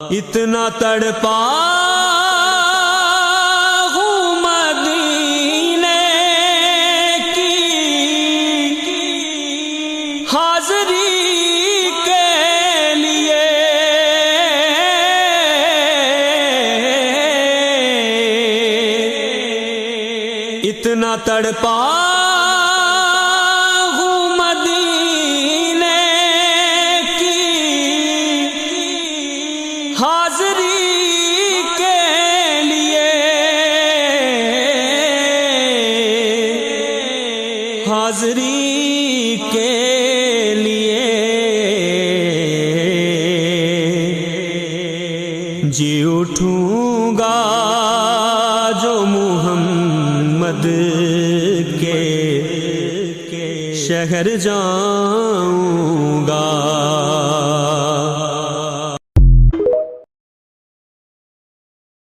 اتنا تڑپا ہوں مدینے کی حاضری کے لیے، اتنا تڑپا ہوں مدینے کی حاضری کے لیے، حاضری کے لیے جی اٹھوں گا جو محمد کے شہر جاؤں گا۔